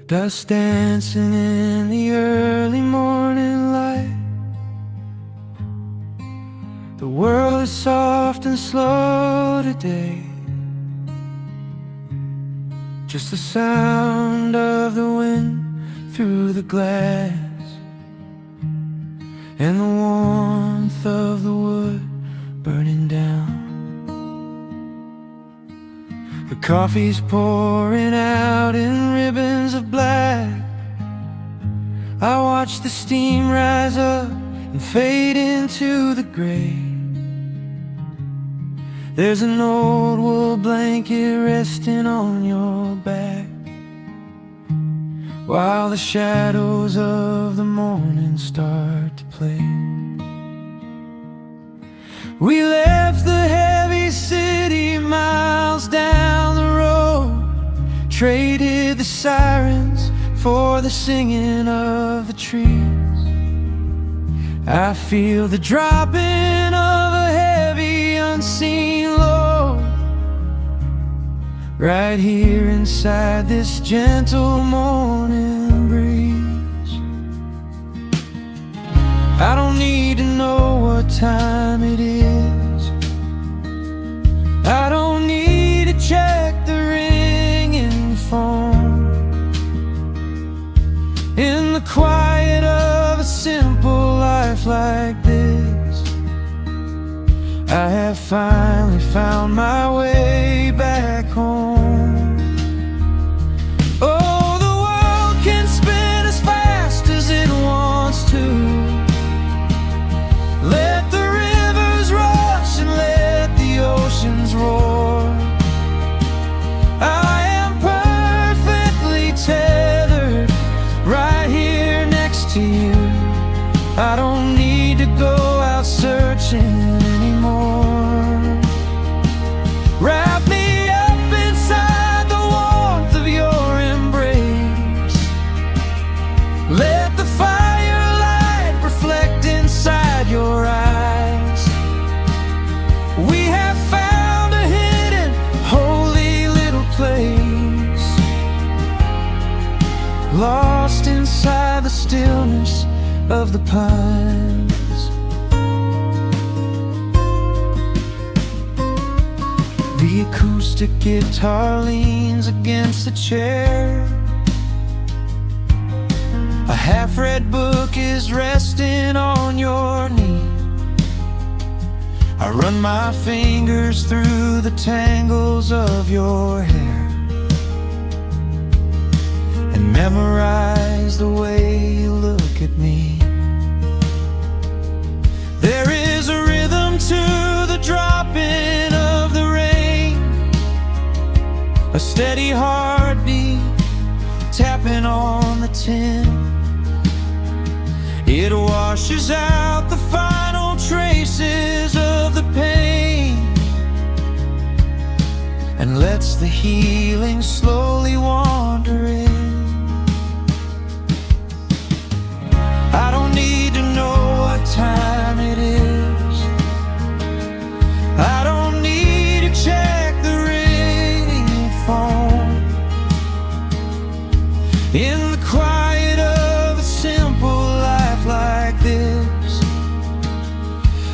Dust dancing in the early morning light. The world is soft and slow today. Just the sound of the wind through the glass, and the warmth of the wood burning down. The coffee's pouring out in ribbons of black. I watch the steam rise up and fade into the gray. There's an old wool blanket resting on your back, while the shadows of the morning start to play. We left the heavy city miles down the road, traded the sirens for the singing of the trees. I feel the dropping of a heavy unseen load right here inside this gentle morning breeze. I don't need to know what time it is. I don't need to check the ringing phone. In the quiet of a simple life like this, I have finally found my way back home. Oh, the world can spin as fast as it wants to. Let the rivers rush and let the oceans roar. I am perfectly tethered right here next to you. I don't need to go out searching anymore. Wrap me up inside the warmth of your embrace. Let the firelight reflect inside your eyes. We have found a hidden, holy little place, lost inside the stillness of the pines. The acoustic guitar leans against the chair. A half-read book is resting on your knee. I run my fingers through the tangles of your hair and memorize the way you look at me. There is a rhythm to the dropping of the rain, a steady heartbeat tapping on the tin. It washes out the final traces of the pain and lets the healing slowly wander in. I don't need to know what time it is. I don't need to check the ringing phone. In the quiet of a simple life like this,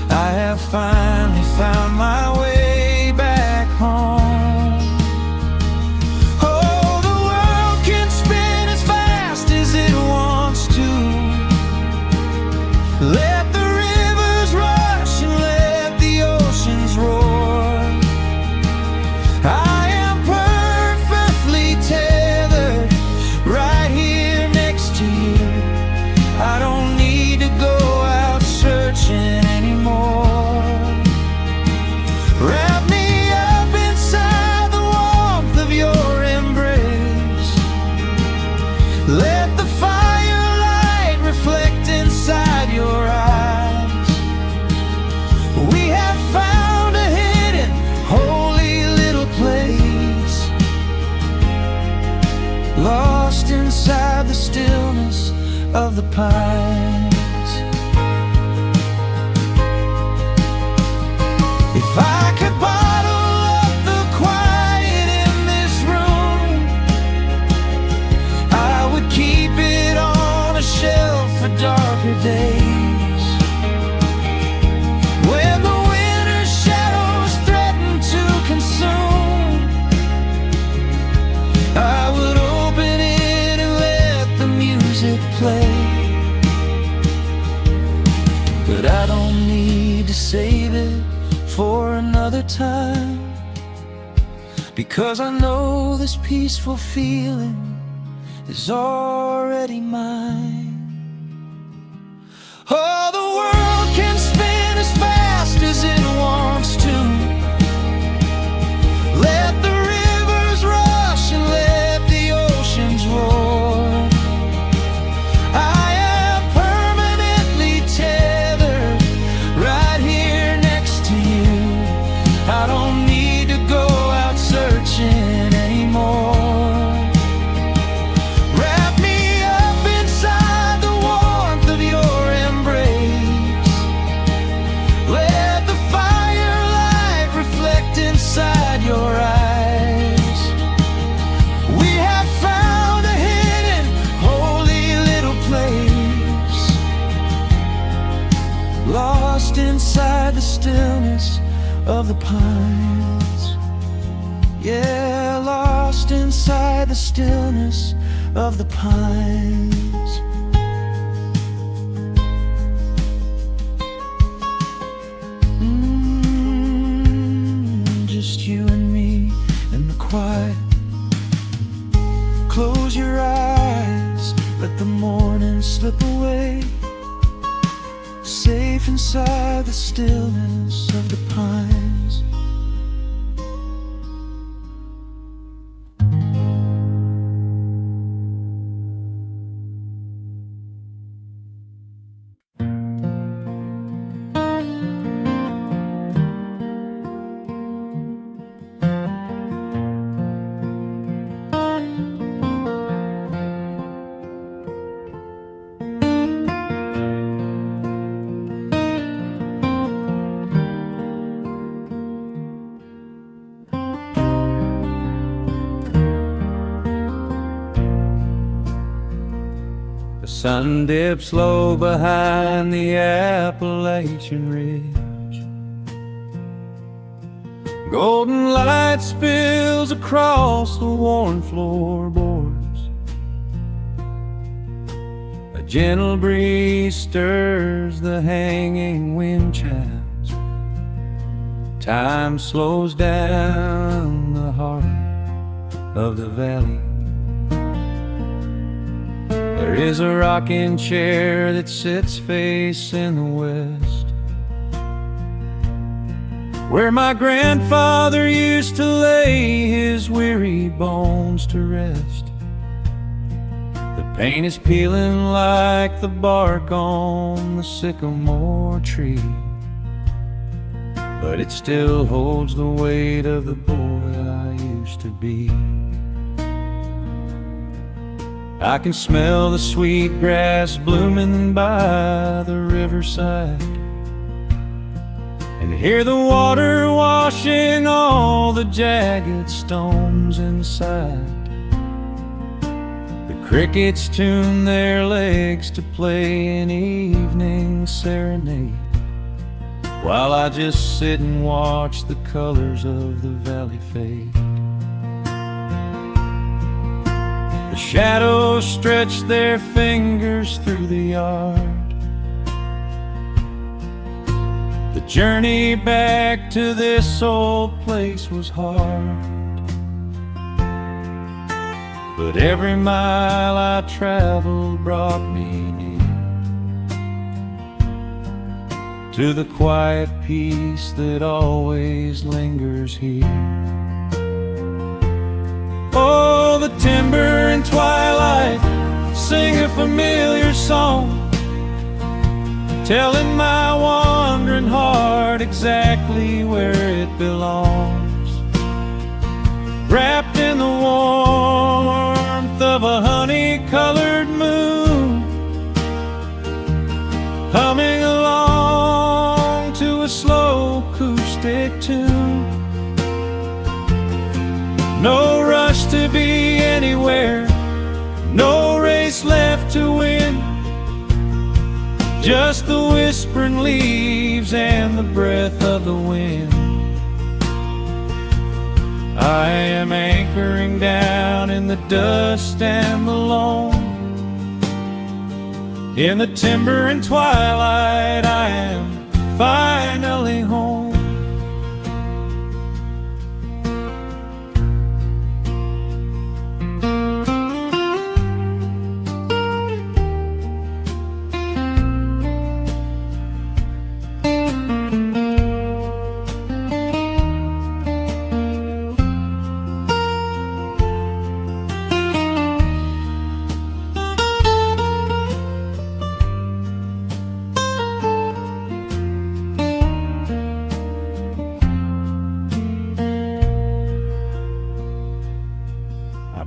I have finally found my way back home. Oh, the world can spin as fast as it wants to. Let the rivers rush and let the oceans roar. I am perfectly tethered right here next to you. I don't need to go out searching anymore. Wrap me up inside the warmth of your embrace. Let the firelight reflect inside your eyes. We have found a hidden, holy little place, lost inside the stillness of the pines. If I could bottle up the quiet in this room, I to save it for another time, because I know this peaceful feeling is already mine. Oh, the world can spin as fast as it wants to. Let the rivers rush and let the oceans roar. I am permanently tethered right here next to you. I don't need to go out searching anymore. Wrap me up inside the warmth of your embrace. Let the firelight reflect inside your eyes. We have found a hidden, holy little place, lost inside the stillness of the pines. Yeah, lost inside the stillness of the pines. Just you and me in the quiet. Close your eyes, let the morning slip away, safe inside the stillness of the pines. The sun dips low behind the Appalachian Ridge. Golden light spills across the worn floorboards. A gentle breeze stirs the hanging wind chimes. Time slows down the heart of the valley. There is a rocking chair that sits facing the west, where my grandfather used to lay his weary bones to rest. The paint is peeling like the bark on the sycamore tree, but it still holds the weight of the boy I used to be. I can smell the sweet grass blooming by the riverside, and hear the water washing all the jagged stones inside. The crickets tune their legs to play an evening serenade, while I just sit and watch the colors of the valley fade. The shadows stretch their fingers through the yard. The journey back to this old place was hard, but every mile I traveled brought me near to the quiet peace that always lingers here. Oh, the timber and twilight sing a familiar song, telling my wandering heart exactly where it belongs. Wrapped in the warmth of a honey-colored moon, humming along to a slow acoustic tune. No rush to be anywhere, no race left to win, just the whispering leaves and the breath of the wind. I am anchoring down in the dust and the loam. In the timber and twilight I am finally home.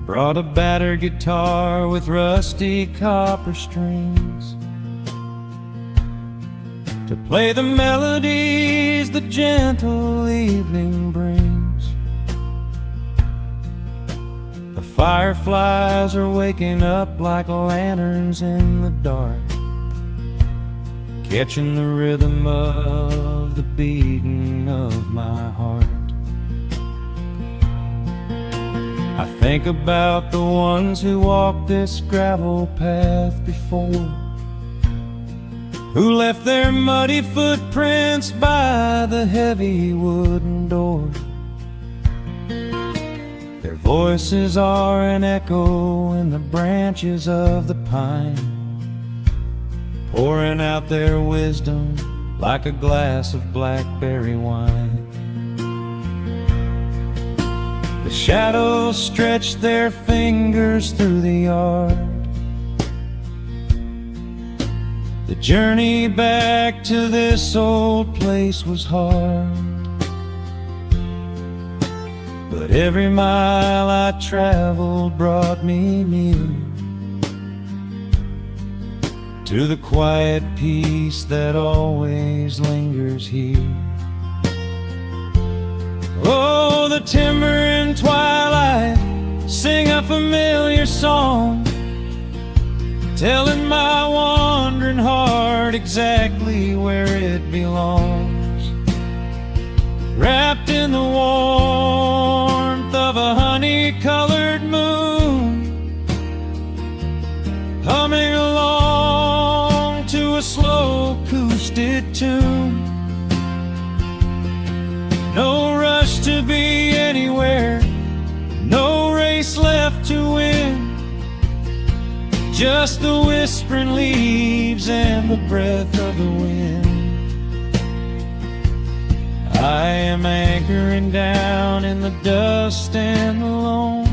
Brought a battered guitar with rusty copper strings to play the melodies the gentle evening brings. The fireflies are waking up like lanterns in the dark, catching the rhythm of the beating of my heart. I think about the ones who walked this gravel path before, who left their muddy footprints by the heavy wooden door. Their voices are an echo in the branches of the pine, pouring out their wisdom like a glass of blackberry wine. The shadows stretch their fingers through the yard. The journey back to this old place was hard, but every mile I traveled brought me near to the quiet peace that always lingers here. Oh, the timber and twilight sing a familiar song, telling my wandering heart exactly where it belongs. Wrapped in the warmth of a honey-colored moon, humming along to a slow acoustic tune. No rush to be anywhere, no race left to win, just the whispering leaves and the breath of the wind. I am anchoring down in the dust and the loam.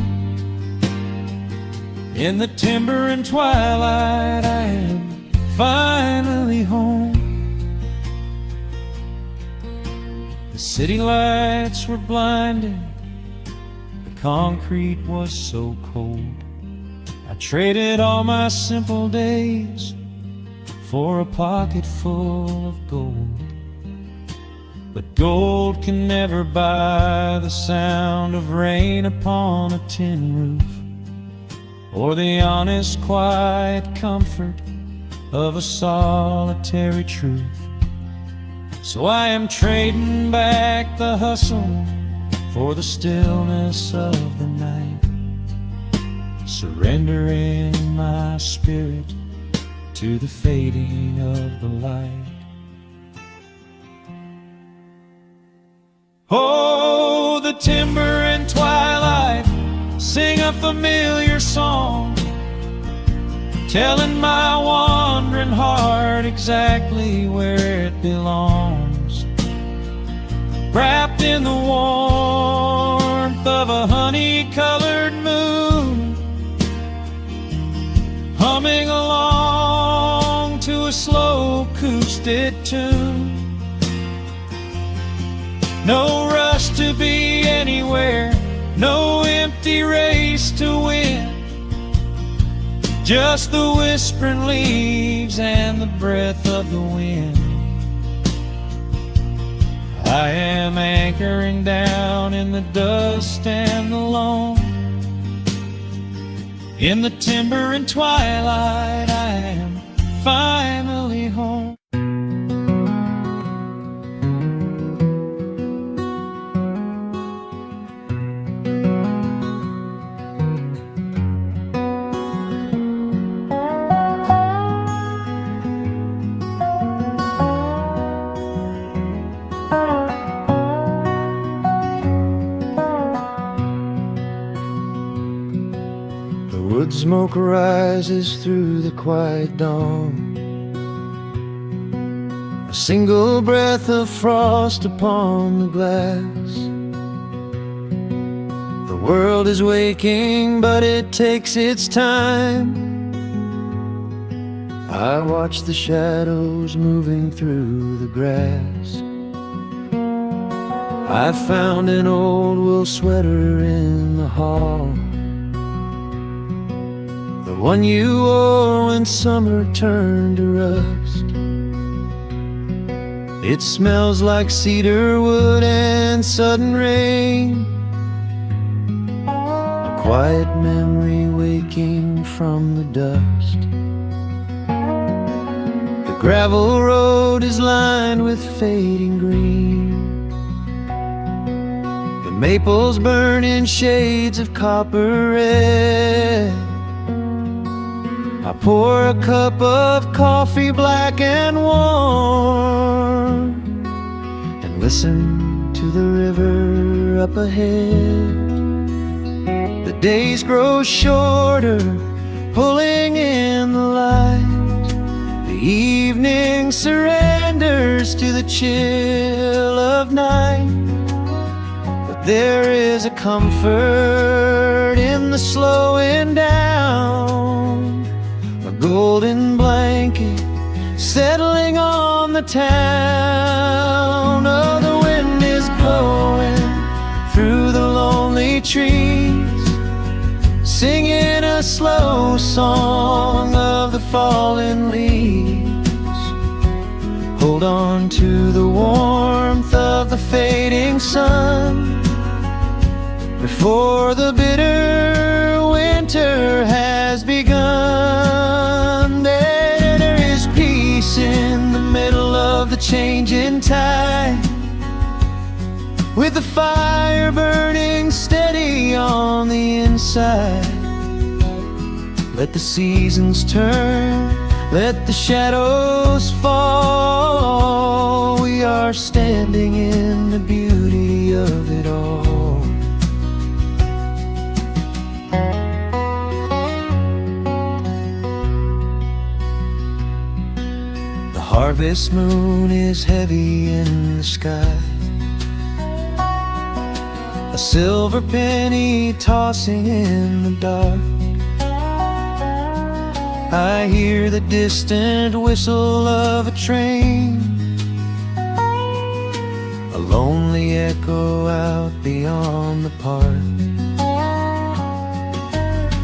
In the timber and twilight I am finally home. The city lights were blinding, the concrete was so cold. I traded all my simple days for a pocket full of gold. But gold can never buy the sound of rain upon a tin roof, or the honest, quiet comfort of a solitary truth. So I am trading back the hustle for the stillness of the night, surrendering my spirit to the fading of the light. Oh, the timber and twilight sing a familiar song, telling my wandering heart exactly where it belongs. Wrapped in the warmth of a honey-colored moon, humming along to a slow acoustic tune. No rush to be anywhere, no empty race to win, just the whispering leaves and the breath of the wind. I am anchoring down in the dust and the loam. In the timber and twilight I am finally home. smoke rises through the quiet dawn. A single breath of frost upon the glass. The world is waking, but it takes its time. I watch the shadows moving through the grass. I found an old wool sweater in the hall, the one you wore when summer turned to rust. It smells like cedar wood and sudden rain, a quiet memory waking from the dust. The gravel road is lined with fading green. The maples burn in shades of copper red. I pour a cup of coffee black and warm, and listen to the river up ahead. The days grow shorter, pulling in the light. The evening surrenders to the chill of night. But there is a comfort in the slowing down, a golden blanket settling on the town. Oh, the wind is blowing through the lonely trees, singing a slow song of the fallen leaves. Hold on to the warmth of the fading sun before the bitter winter has begun. There is peace in the middle of the changing tide, with the fire burning steady on the inside. Let the seasons turn, let the shadows fall. We are standing in the beauty of it all. The harvest moon is heavy in the sky, a silver penny tossing in the dark. I hear the distant whistle of a train, a lonely echo out beyond the park.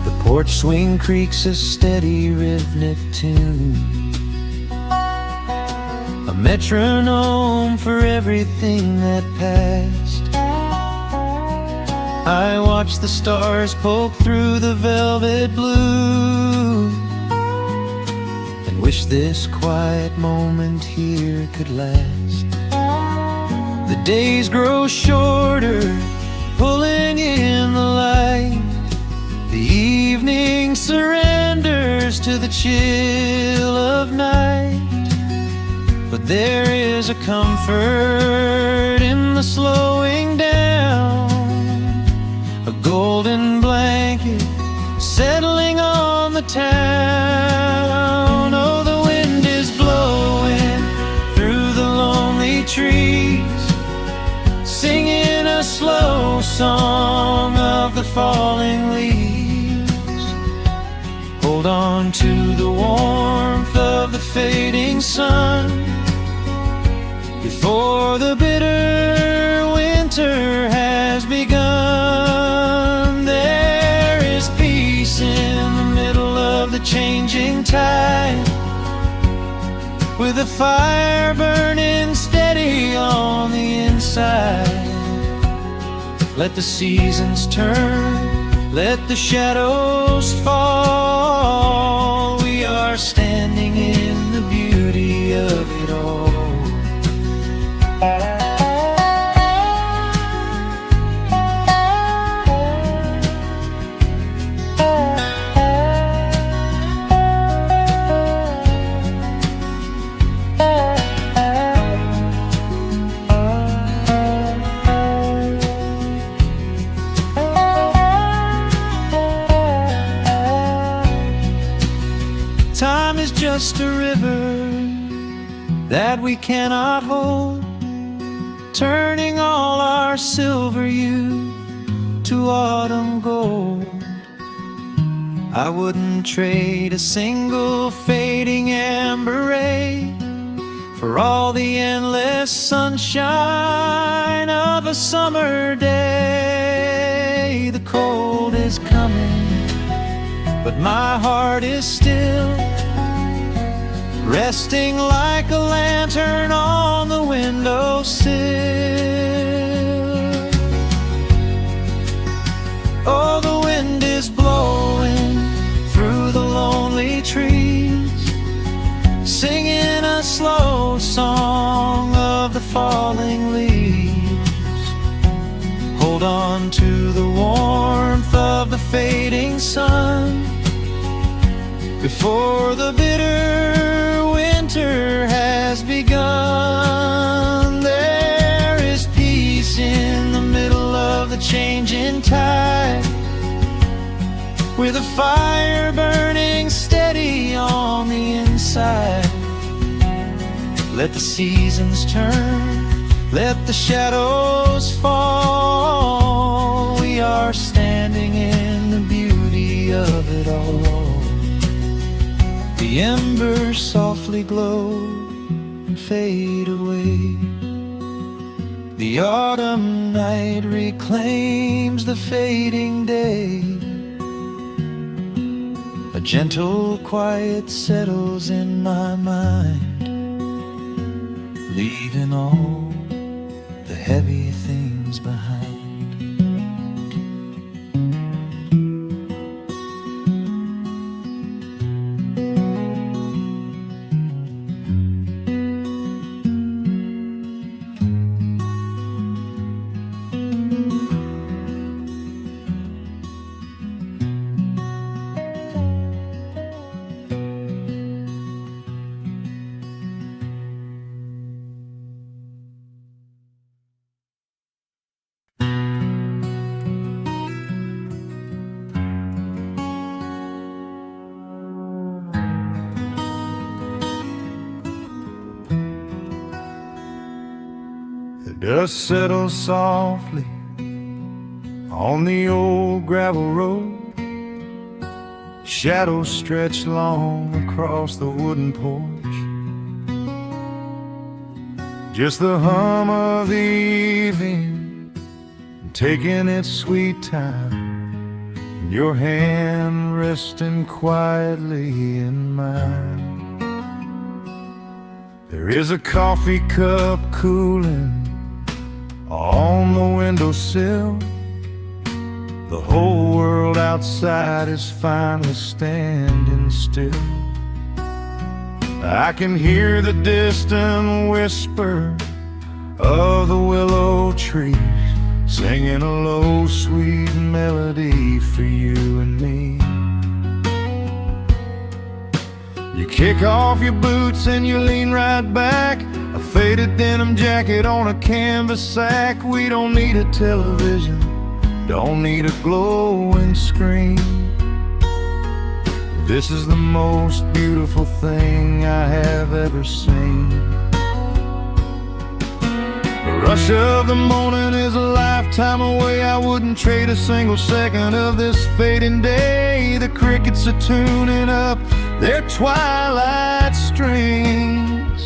The porch swing creaks a steady rhythmic tune, a metronome for everything that passed. I watch the stars poke through the velvet blue, and wish this quiet moment here could last. The days grow shorter, pulling in the light. The evening surrenders to the chill of night. But there is a comfort in the slowing down, a golden blanket settling on the town. Oh, the wind is blowing through the lonely trees, singing a slow song of the falling leaves. Hold on to the warmth of the fading sun before the bitter winter has begun. There is peace in the middle of the changing tide, with a fire burning steady on the inside. Let the seasons turn, let the shadows fall. We are standing in the beauty of it all. Time is just a river that we cannot hold, turning all our silver youth to autumn gold. I wouldn't trade a single fading amber ray for all the endless sunshine of a summer day. The cold is coming, but my heart is still resting like a lantern on the windowsill. Oh, the wind is blowing through the lonely trees, singing a slow song of the falling leaves. Hold on to the warmth of the fading sun before the bitter winter has begun. There is peace in the middle of the changing tide, with a fire burning steady on the inside. Let the seasons turn, let the shadows fall. We are standing in the beauty of it all. The embers softly glow and fade away. The autumn night reclaims the fading day. A gentle quiet settles in my mind, leaving all the heavy things behind. The dust settles softly on the old gravel road. Shadows stretch long across the wooden porch. Just the hum of the evening taking its sweet time, and your hand resting quietly in mine. There is a coffee cup cooling on the windowsill. The whole world outside is finally standing still. I can hear the distant whisper of the willow trees, singing a low sweet melody for you and me. You kick off your boots and you lean right back, a faded denim jacket on a canvas sack. We don't need a television, don't need a glowing screen. This is the most beautiful thing I have ever seen. The rush of the morning is a lifetime away. I wouldn't trade a single second of this fading day. The crickets are tuning up their twilight strings,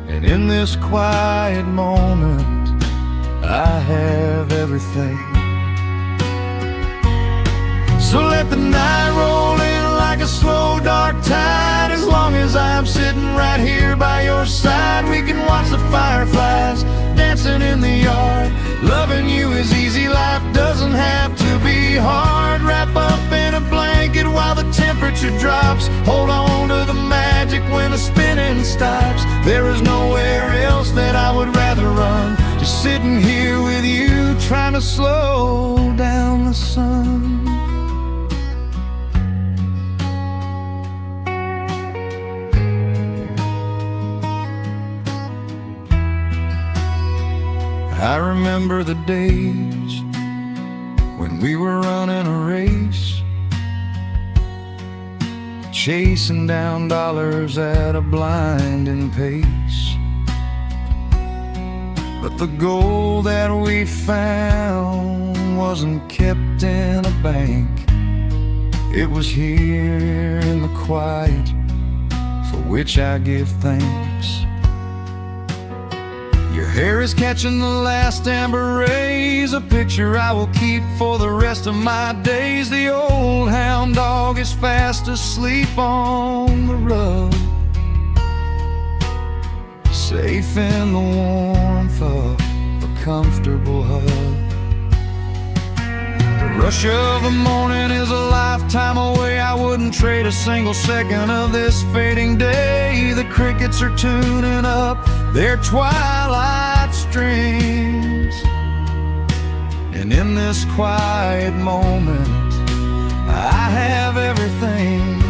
and in this quiet moment I have everything. So let the night roll in like a slow dark tide. As long as I'm sitting right here by your side, we can watch the fireflies dancing in the yard. Loving you is easy, life doesn't have to be hard. Wrap up in a blanket while the temperature drops. Hold on to the magic when the spinning stops. There is nowhere else that I would rather run, just sitting here with you, trying to slow down the sun. I remember the days when we were running a race, chasing down dollars at a blinding pace. But the gold that we found wasn't kept in a bank. It was here in the quiet, for which I give thanks. Your hair is catching the last amber rays, a picture I will keep for the rest of my days. The old hound dog is fast asleep on the rug, safe in the warmth of a comfortable hug. The rush of the morning is a lifetime away. I wouldn't trade a single second of this fading day. The crickets are tuning up their twilight strings, and in this quiet moment I have everything.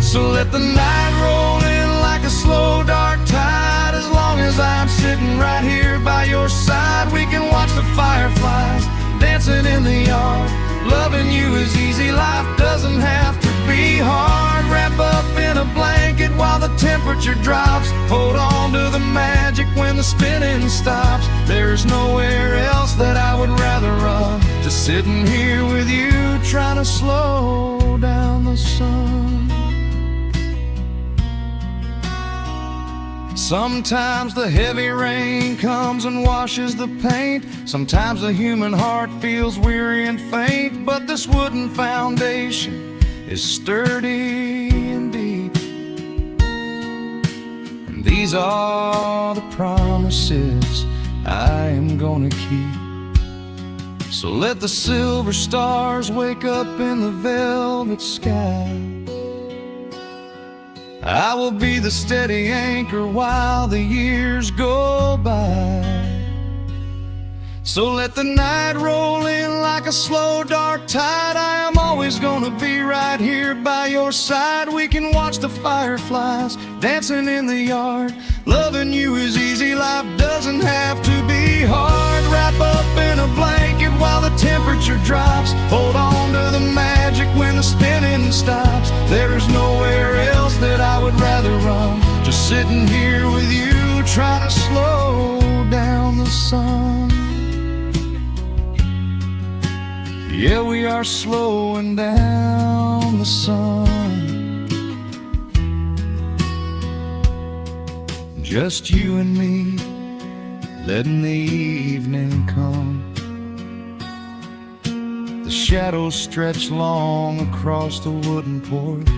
So let the night roll in like a slow dark tide. As long as I'm sitting right here by your side, we can watch the fireflies dancing in the yard. Loving you is easy, life doesn't have to be hard. Wrap up in a blanket while the temperature drops. Hold on to the magic when the spinning stops. There's nowhere else that I would rather run, just sitting here with you, trying to slow down the sun. Sometimes the heavy rain comes and washes the paint. Sometimes the human heart feels weary and faint. But this wooden foundation is sturdy and deep, and these are the promises I am gonna keep. So let the silver stars wake up in the velvet sky. I will be the steady anchor while the years go by. So let the night roll in like a slow dark tide. I am always gonna be right here by your side. We can watch the fireflies dancing in the yard. Loving you is easy, life doesn't have to be hard. Wrap up in a blanket while the temperature drops. Hold on to the magic when the spinning stops. There's nowhere else that I would rather run, just sitting here with you, trying to slow down the sun. Yeah, we are slowing down the sun. Just you and me, letting the evening come. The shadows stretch long across the wooden porch.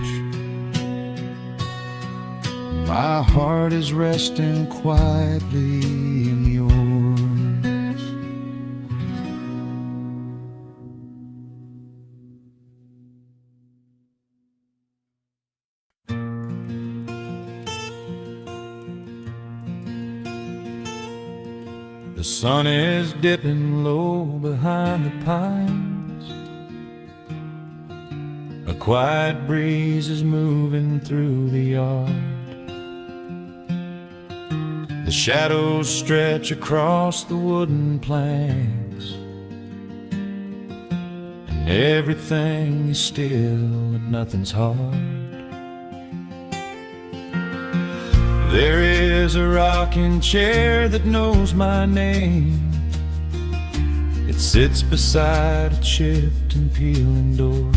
My heart is resting quietly in yours. The sun is dipping low behind the pines. A quiet breeze is moving through the yard. The shadows stretch across the wooden planks, and everything is still and nothing's hard. There is a rocking chair that knows my name. It sits beside a chipped and peeling door.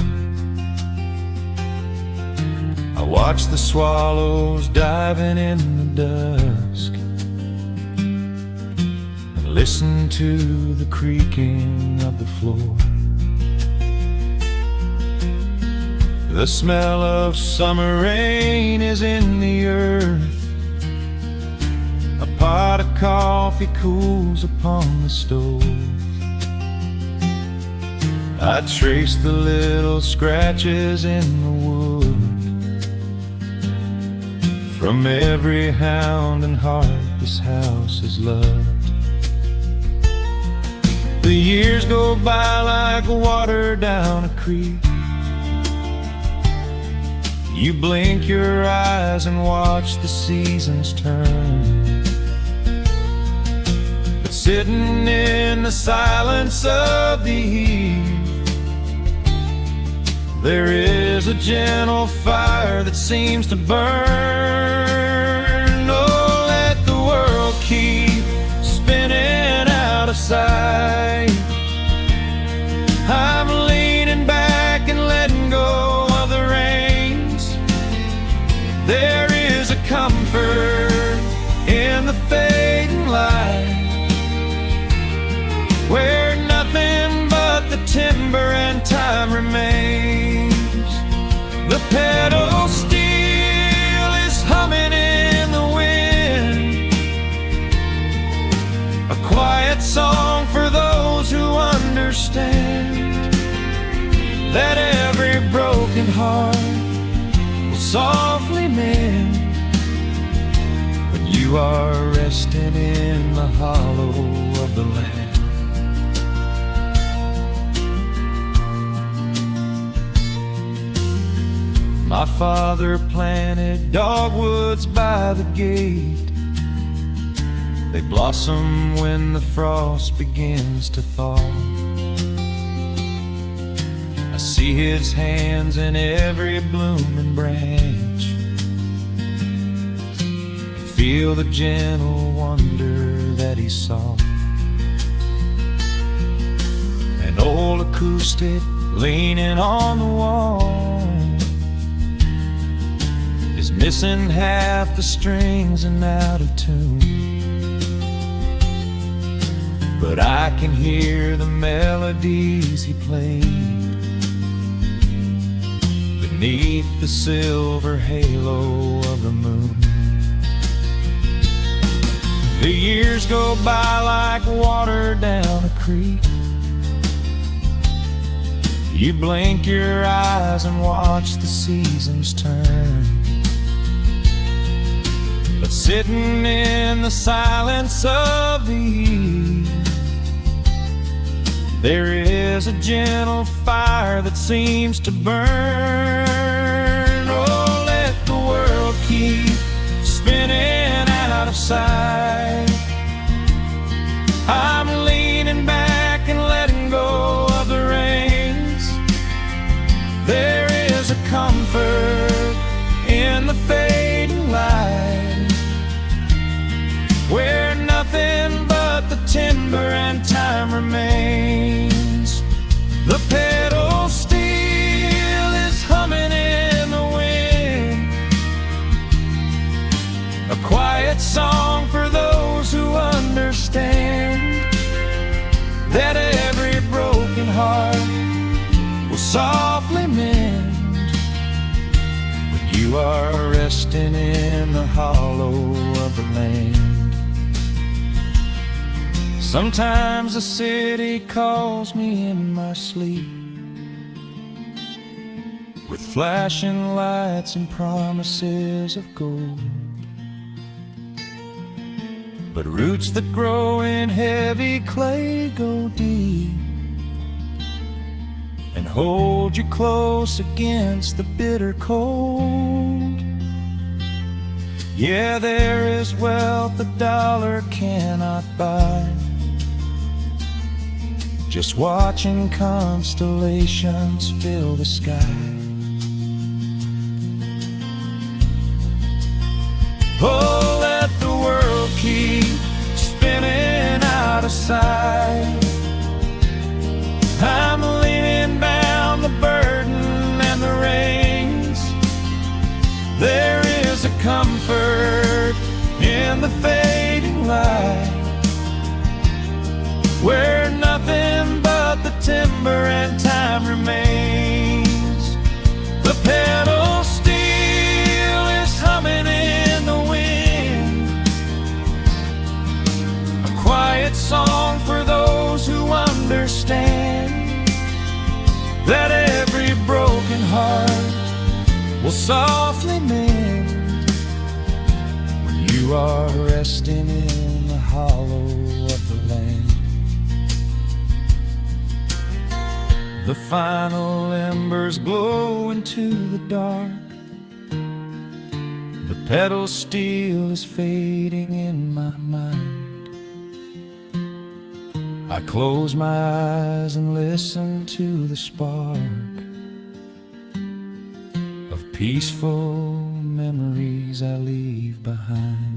I watch the swallows diving in the dusk, and listen to the creaking of the floor. The smell of summer rain is in the earth. A pot of coffee cools upon the stove. I trace the little scratches in the wood from every hound and heart this house has loved. The years go by like water down a creek. You blink your eyes and watch the seasons turn. But sitting in the silence of the eve, There is a gentle fire that seems to burn. Oh, let the world keep spinning out of sight. I'm leaning back and letting go of the reins. There is a comfort in the fading light, where nothing but the timber and time remains. The pedal steel is humming in the wind, a quiet song for those who understand that every broken heart will softly mend when you are resting in the hollow of the land. My father planted dogwoods by the gate. They blossom when the frost begins to thaw. I see his hands in every blooming branch, and feel the gentle wonder that he saw. An old acoustic leaning on the wall is missing half the strings and out of tune, but I can hear the melodies he played beneath the silver halo of the moon. The years go by like water down a creek. You blink your eyes and watch the seasons turn, but sitting in the silence of the eve, there is a gentle fire that seems to burn. Oh, let the world keep spinning out of sight. I'm leaning back and letting go of the reins. There is a comfort in the fading light, where nothing but the timber and time remains. The pedal steel is humming in the wind, a quiet song for those who understand that every broken heart will softly mend when you are resting in the hollow of the land. Sometimes the city calls me in my sleep, with flashing lights and promises of gold, but roots that grow in heavy clay go deep and hold you close against the bitter cold. Yeah, there is wealth a dollar cannot buy, just watching constellations fill the sky. Oh, let the world keep spinning out of sight. I'm laying down the burden and the reins. There is a comfort in the fading light, where nothing but the timber and time remains. The pedal steel is humming in the wind, a quiet song for those who understand that every broken heart will softly mend when you are resting in the hollow of the land. The final embers glow into the dark. The pedal steel is fading in my mind. I close my eyes and listen to the spark peaceful memories I leave behind.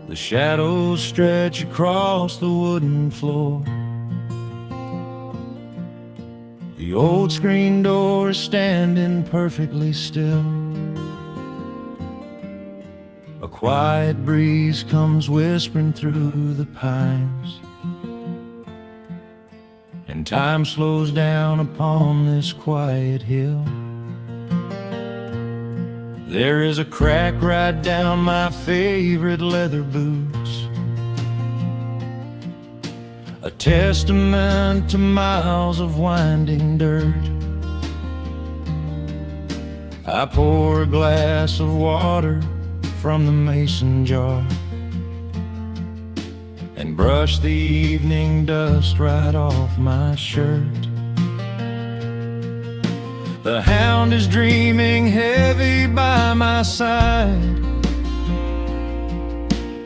The shadows stretch across the wooden floor. The old screen door is standing perfectly still. A quiet breeze comes whispering through the pines, and time slows down upon this quiet hill. There is a crack right down my favorite leather boots, a testament to miles of winding dirt. I pour a glass of water from the mason jar and brush the evening dust right off my shirt. The hound is dreaming heavy by my side.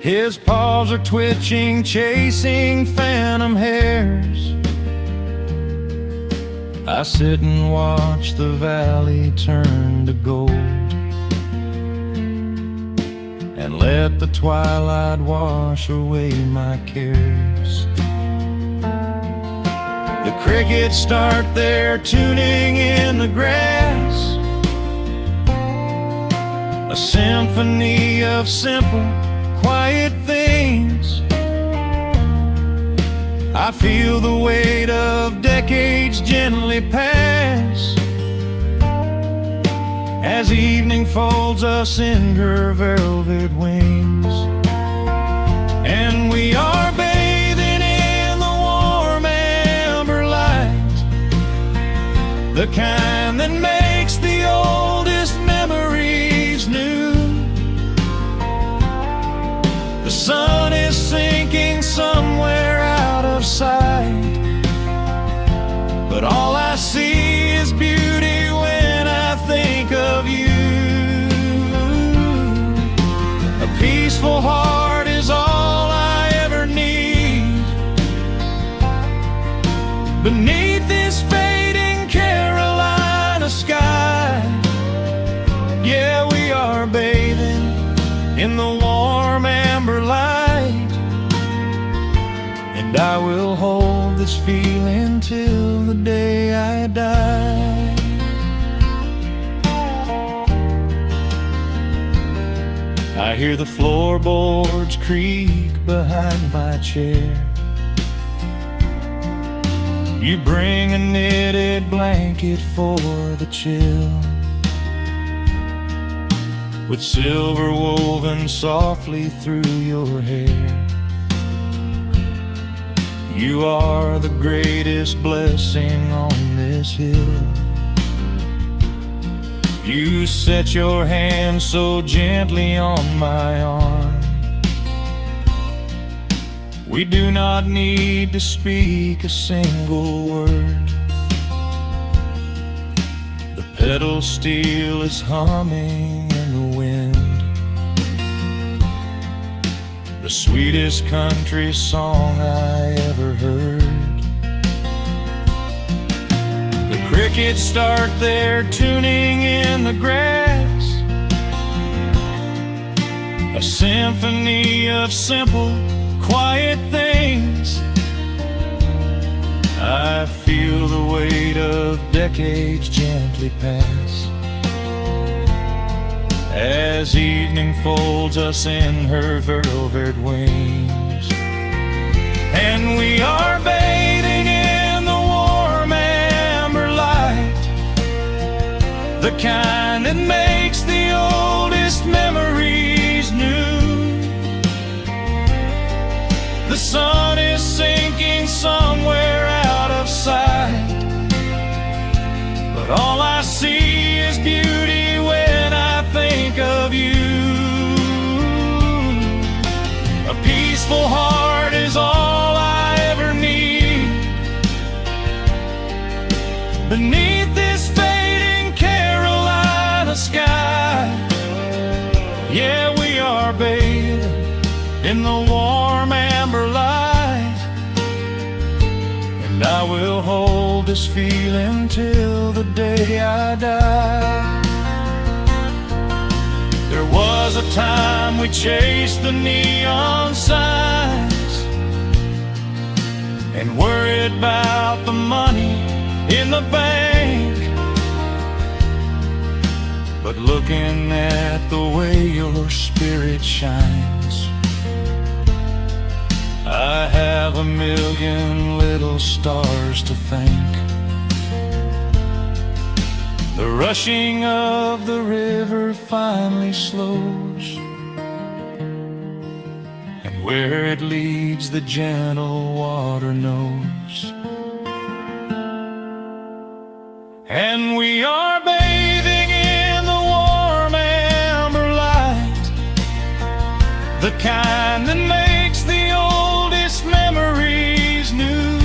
His paws are twitching, chasing phantom hares. I sit and watch the valley turn to gold and let the twilight wash away my cares. The crickets start their tuning in the grass, a symphony of simple, quiet things. I feel the weight of decades gently pass as evening folds us in her velvet wings. And we are bathing in the warm amber light, the kind that makes the oldest memories new. The sun is sinking somewhere out of sight, but all I see is beauty when I think of you. A peaceful heart is all I ever need beneath this fading Carolina sky. Yeah, we are bathing in the warm amber light, and I will hold this feeling till the day I die. I hear the floorboards creak behind my chair. You bring a knitted blanket for the chill, with silver woven softly through your hair. You are the greatest blessing on this hill. You set your hand so gently on my arm. We do not need to speak a single word. The pedal steel is humming in the wind, the sweetest country song I ever heard. The crickets start their tuning in the grass, a symphony of simple, quiet things. I feel the weight of decades gently pass as evening folds us in her velvet wings. And we are bathing in the warm amber light, the kind that makes the oldest memories new. The sun is sinking somewhere out of sight, but all I see is beauty when I think of you. A peaceful heart is all And I will hold this feeling till the day I die. There was a time we chased the neon signs and worried about the money in the bank. But looking at the way your spirit shines, I have a million little stars to thank. The rushing of the river finally slows, and where it leads the gentle water knows. And we are bathing in the warm amber light, the kind that makes the oldest memories new.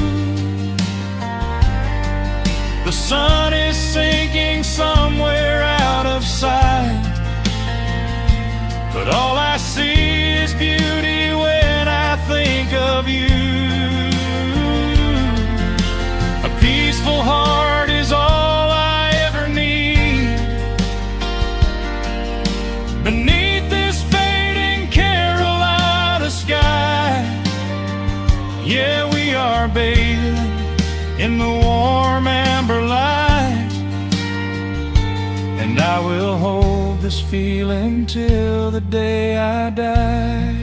The sun is sinking somewhere out of sight, but all I see is beauty when I think of you. A peaceful heart is all I ever need. Beneath this fading Carolina sky, yeah, we are bathing in the warm amber light. And I will hold this feeling till the day I die.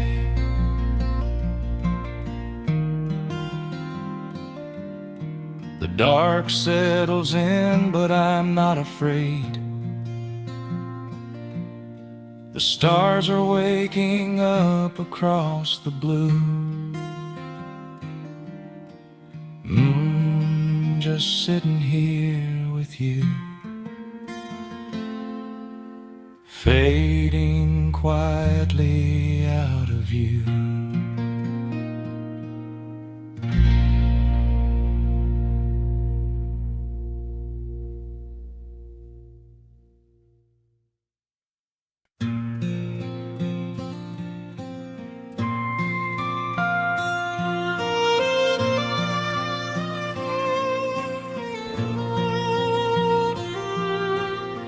The dark settles in, but I'm not afraid. The stars are waking up across the blue. Just sitting here with you, fading quietly out of view.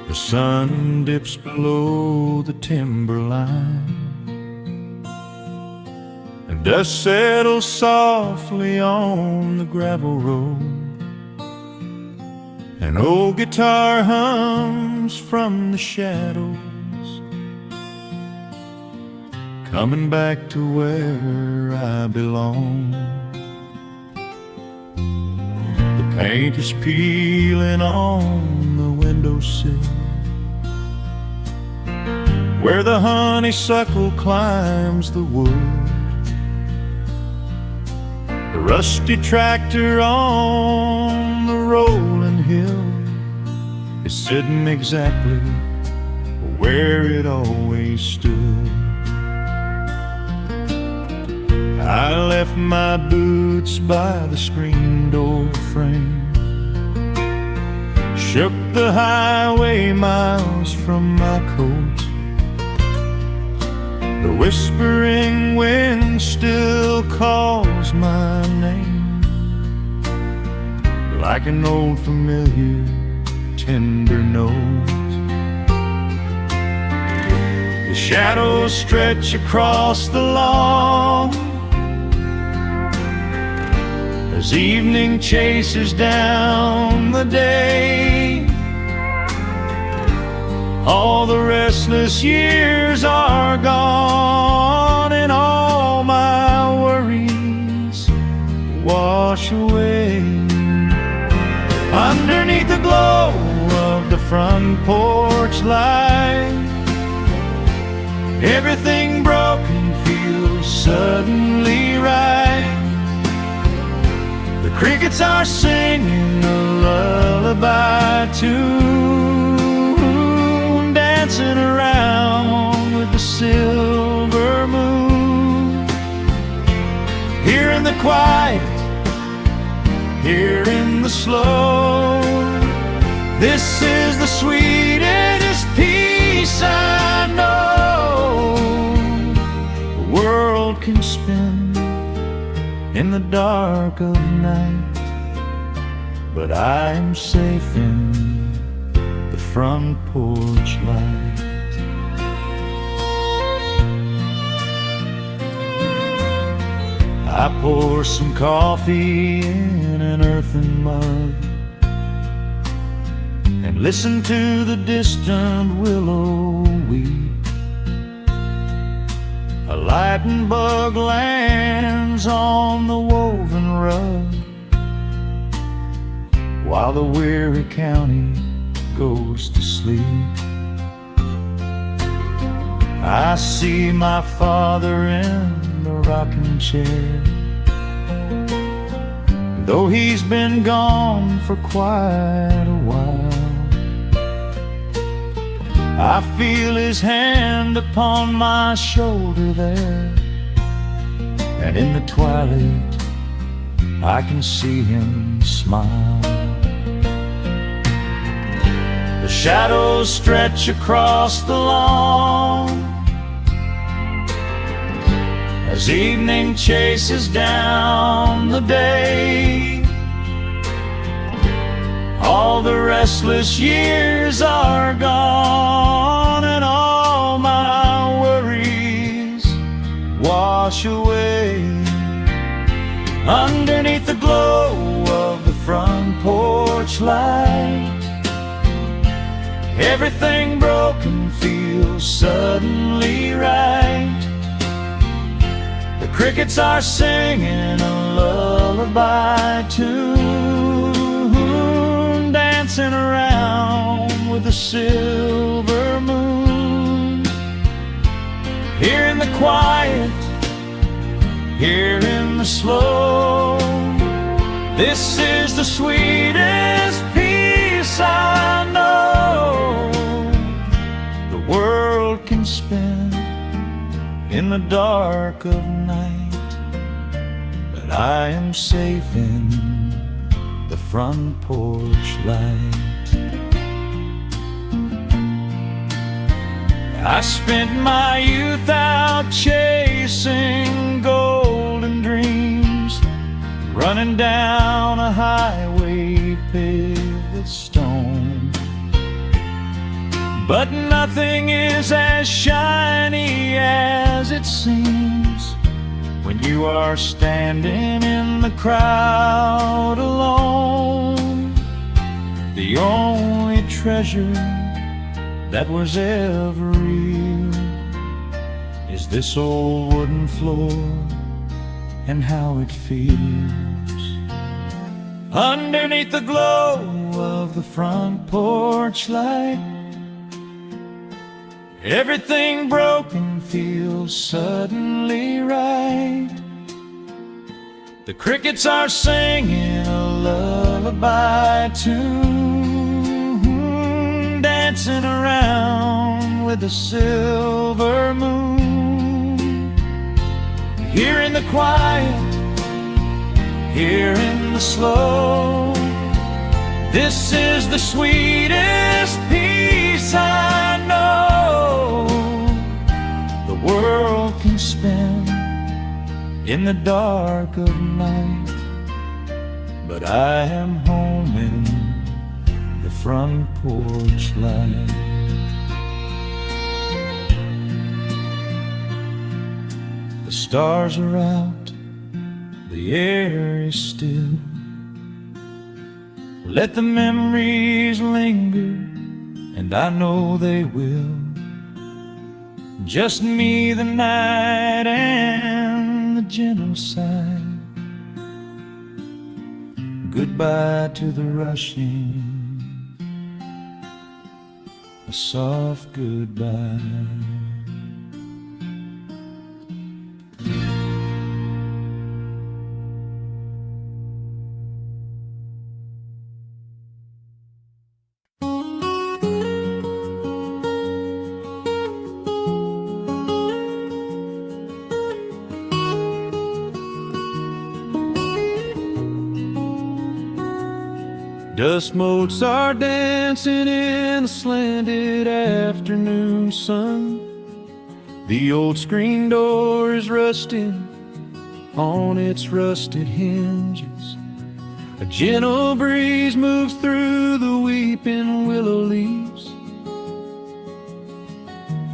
The sun dips below the timberline, and dust settles softly on the gravel road. An old guitar hums from the shadows, coming back to where I belong. The paint is peeling on the windowsill, where the honeysuckle climbs the wood. The rusty tractor on the rolling hill is sitting exactly where it always stood. I left my boots by the screen door frame, shook the highway miles from my coat. The whispering wind still calls my name, like an old familiar tender note. The shadows stretch across the lawn as evening chases down the day. All the restless years are gone, and all my worries wash away. Underneath the glow of the front porch light, everything broken feels suddenly right. The crickets are singing a lullaby tune, dancing around with the silver moon. Here in the quiet, here in the slow, this is the sweetest peace I know. The world can spin in the dark of night, but I am safe in the front porch light. I pour some coffee in an earthen mug and listen to the distant willow weep. A lightning bug lands on the woven rug while the weary county goes to sleep. I see my father in the rocking chair, though he's been gone for quite a while. I feel his hand upon my shoulder there, and in the twilight I can see him smile. The shadows stretch across the lawn as evening chases down the day. All the restless years are gone, and all my worries wash away. Underneath the glow of the front porch light, everything broken feels suddenly right. The crickets are singing a lullaby tune, dancing around with the silver moon. Here in the quiet, here in the slow, this is the sweetest peace I know the world can spend in the dark of night, but I am safe in the front porch light. I spent my youth out chasing golden dreams, running down a highway paved with stone. But nothing is as shiny as it seems when you are standing in the crowd alone. The only treasure that was ever real is this old wooden floor and how it feels. Underneath the glow of the front porch light, everything broken feels suddenly right. The crickets are singing a lullaby tune, dancing around with the silver moon. Here in the quiet, here in the slow, this is the sweetest peace I know the world can spend in the dark of night, but I am home in the front porch light. The stars are out, the air is still. Let the memories linger, and I know they will. Just me, the night, and the gentle sigh. Goodbye to the rushing, a soft goodbye. Dust motes are dancing in the slanted afternoon sun. The old screen door is rusting on its rusted hinges A gentle breeze moves through the weeping willow leaves.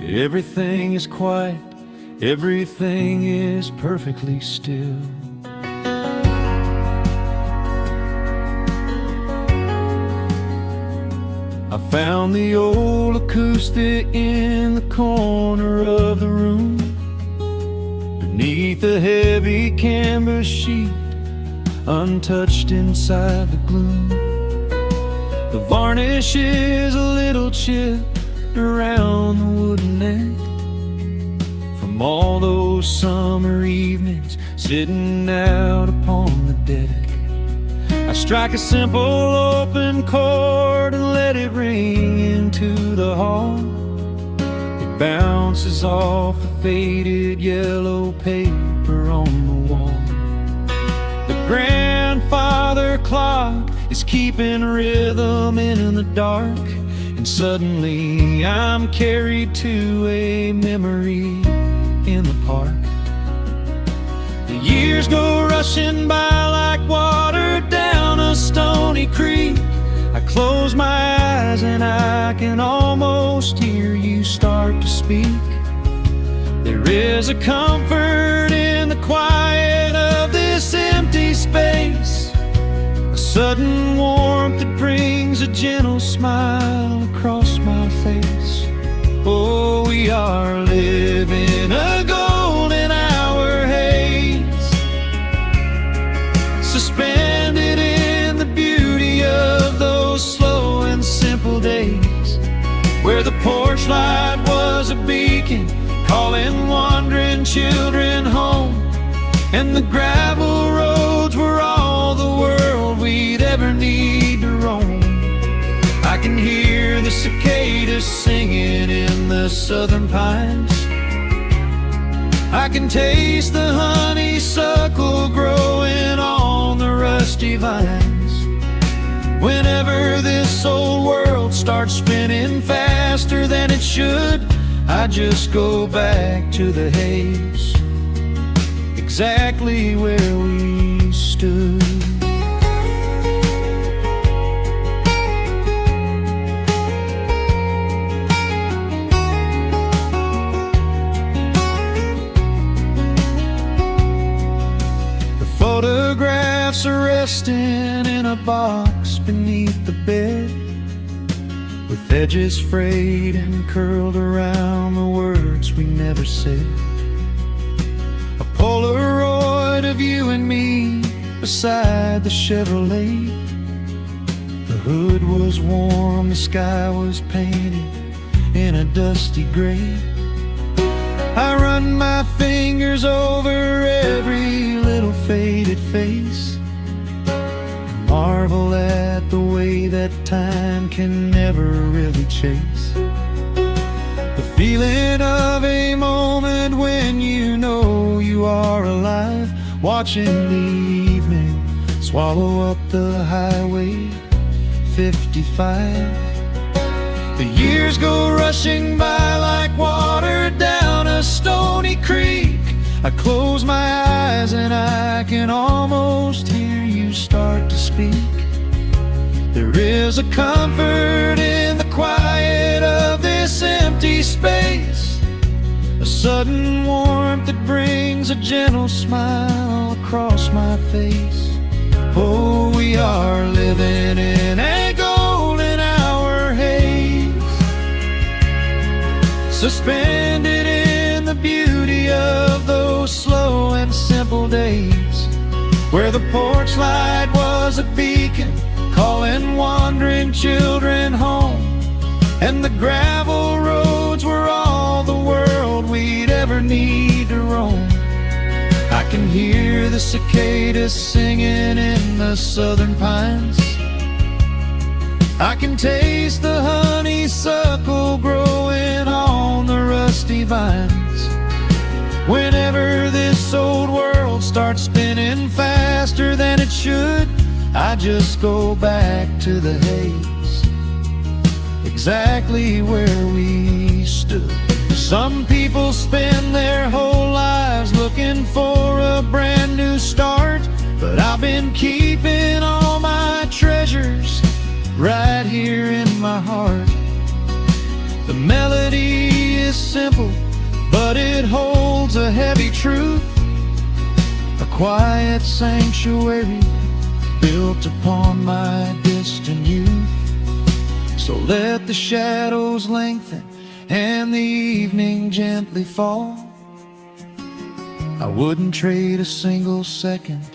Everything is quiet, everything is perfectly still. I found the old acoustic in the corner of the room, beneath a heavy canvas sheet, untouched inside the gloom. The varnish is a little chipped around the wooden neck, from all those summer evenings sitting out upon the deck. I strike a simple open chord and let it ring into the hall. It bounces off the faded yellow paper on the wall. The grandfather clock is keeping rhythm in the dark, and suddenly I'm carried to a memory in the park. The years go rushing by like water down a stony creek. I close my eyes and I can almost hear you start to speak. There is a comfort in the quiet of this empty space, a sudden warmth that brings a gentle smile across my face. Oh, we are living a golden hour haze, suspended in the beauty of those slow and simple days, where the porch light was a beacon calling wandering children home, and the gravel roads were all the world we'd ever need to roam. I can hear the cicadas singing in the southern pines. I can taste the honeysuckle growing on the rusty vines. Whenever this old world starts spinning faster than it should, I just go back to the haze, exactly where we stood. Photographs are resting in a box beneath the bed, with edges frayed and curled around the words we never said. A Polaroid of you and me beside the Chevrolet. The hood was warm, the sky was painted in a dusty gray. I run my fingers over every little faded face, and marvel at the way that time can never really chase. The feeling of a moment when you know you are alive, watching the evening swallow up the highway 55. The years go rushing by like water down a stony creek. I close my eyes and I can almost hear you start to speak. There is a comfort in the quiet of this empty space, a sudden warmth that brings a gentle smile across my face. Oh, we are living in a golden hour haze, suspended in the beauty of those slow and simple days, where the porch light was a beacon calling wandering children home, and the gravel roads were all the world we'd ever need to roam. I can hear the cicadas singing in the southern pines. I can taste the honeysuckle growing on the rusty vines. Whenever this old world starts spinning faster than it should, I just go back to the haze, exactly where we stood. Some people spend their whole lives looking for a brand new start, but I've been keeping all my simple, but it holds a heavy truth. A quiet sanctuary built upon my distant youth. So let the shadows lengthen and the evening gently fall. I wouldn't trade a single second,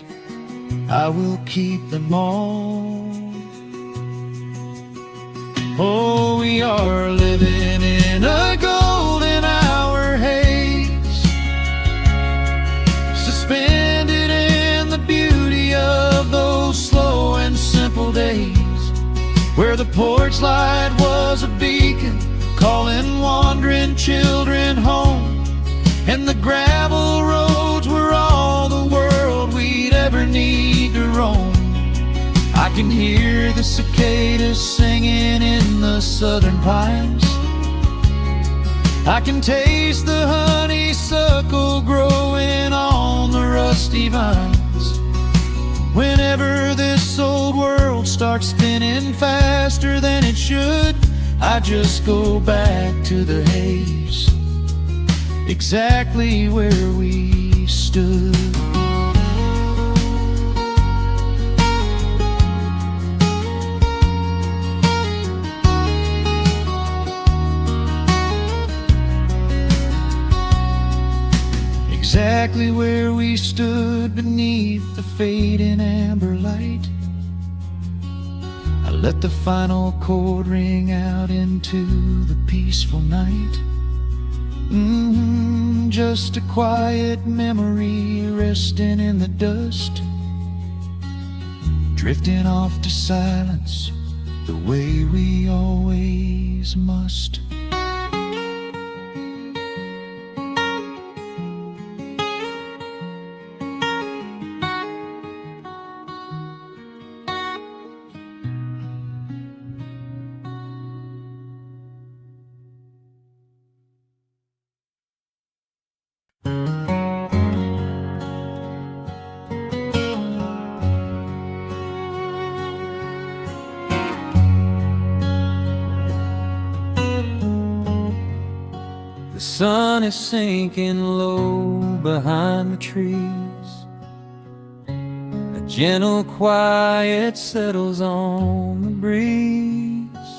I will keep them all. Oh, we are living in a golden hour haze, suspended in the beauty of those slow and simple days, where the porch light was a beacon calling wandering children home, and the gravel roads were all the world we'd ever need to roam. I can hear the cicadas singing in the southern pines. I can taste the honeysuckle growing on the rusty vines. Whenever this old world starts spinning faster than it should, I just go back to the haze, exactly where we stood. Exactly where we stood beneath the fading amber light. I let the final chord ring out into the peaceful night. Just a quiet memory resting in the dust, drifting off to silence the way we always must. The sun is sinking low behind the trees. A gentle quiet settles on the breeze.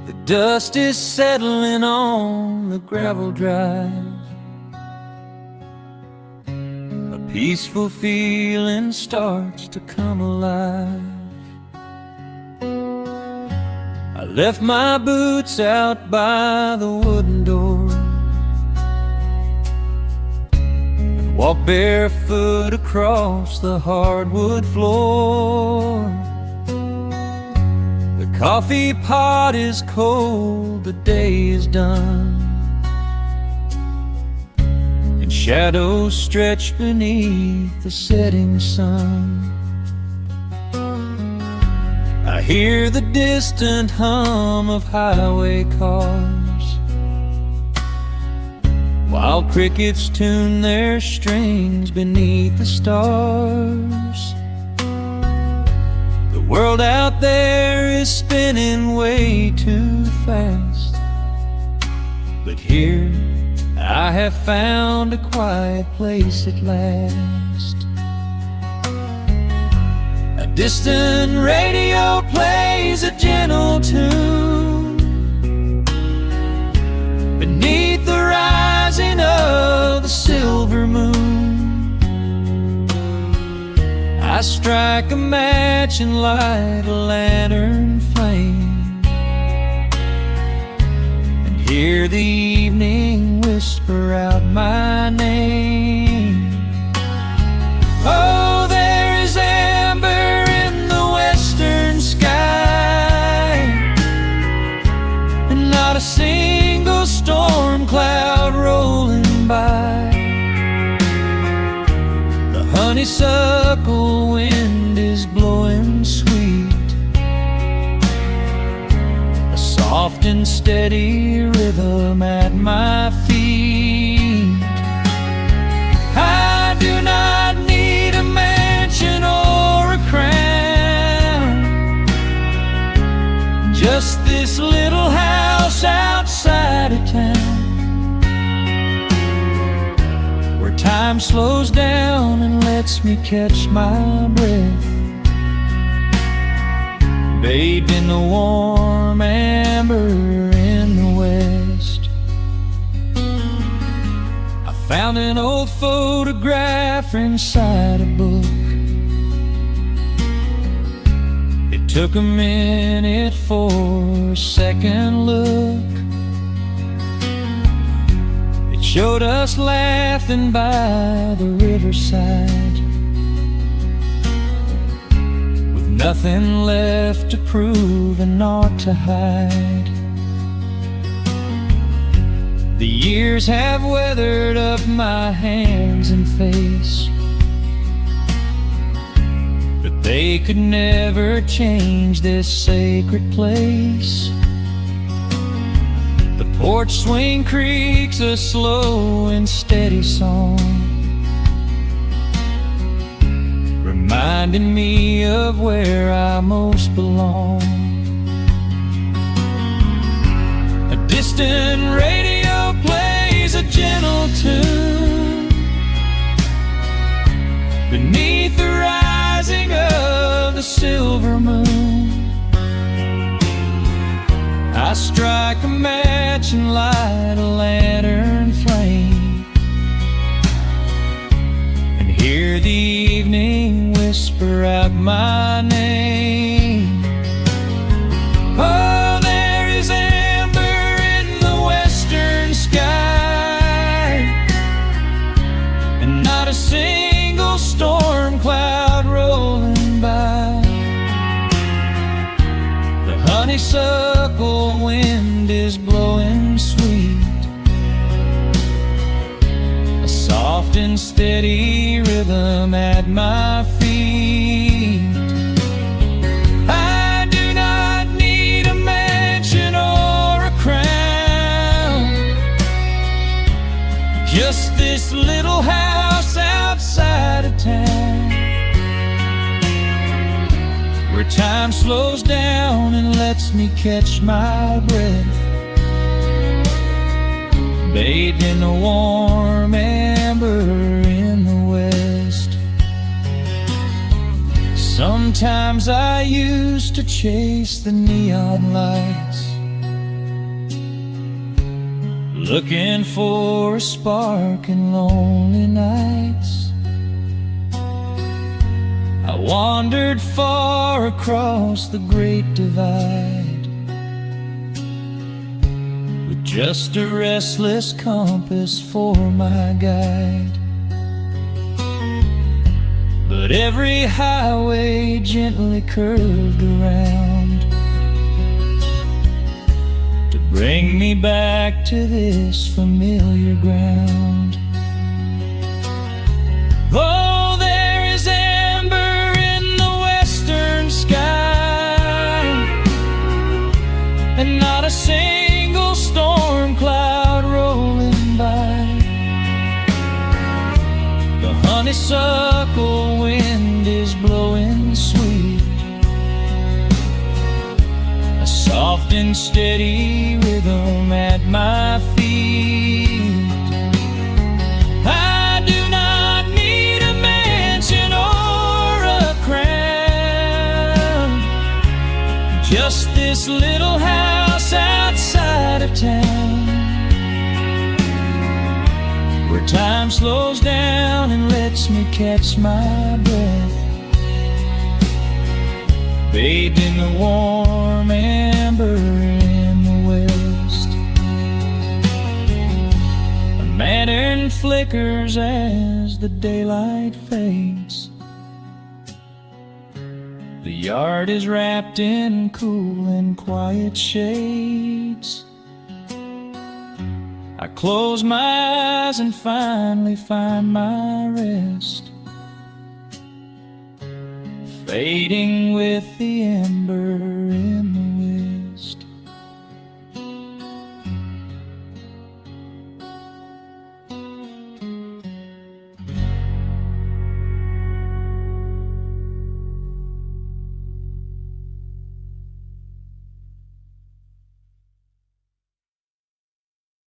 The dust is settling on the gravel drive. A peaceful feeling starts to come alive. I left my boots out by the wooden door and walked barefoot across the hardwood floor. The coffee pot is cold, the day is done, and shadows stretch beneath the setting sun. I hear the distant hum of highway cars, while crickets tune their strings beneath the stars. The world out there is spinning way too fast, but here I have found a quiet place at last. Distant radio plays a gentle tune beneath the rising of the silver moon. I strike a match and light a lantern flame, and hear the evening whisper out my name. Oh, there is amber and not a single storm cloud rolling by. The honeysuckle wind is blowing sweet, a soft and steady rhythm at my feet. I do not need a mansion or a crown, just this little house outside time slows down and lets me catch my breath, bathed in the warm amber in the west. I found an old photograph inside a book. It took a minute for a second look. It showed us laughing by the riverside, with nothing left to prove and naught to hide. The years have weathered up my hands and face, but they could never change this sacred place. The porch swing creaks a slow and steady song, reminding me of where I most belong. A distant radio plays a gentle tune beneath the rising of the silver moon. I strike a match and light a lantern flame, and hear the evening whisper out my name. Oh, there is amber in the western sky, and not a single storm cloud rolling by. The honeysuckle wind is blowing sweet, a soft and steady rhythm at my feet. I do not need a mansion or a crown, just this little house outside of town, where time slows down and lets me catch my breath, bathed in the warm amber in the west. Sometimes I used to chase the neon lights, looking for a spark in lonely nights. I wandered far across the great divide, with just a restless compass for my guide. But every highway gently curved around to bring me back to this familiar ground. Oh, there is amber in the western sky, and not a single storm cloud rolling by. The honeysuckle wind is blowing sweet, a soft and steady rhythm at my feet. I do not need a mansion or a crown, just this little house outside of town, where time slows down and lets me catch my breath, bathed in the warm amber in the west. A lantern flickers as the daylight fades. The yard is wrapped in cool and quiet shades. I close my eyes and finally find my rest, fading with the ember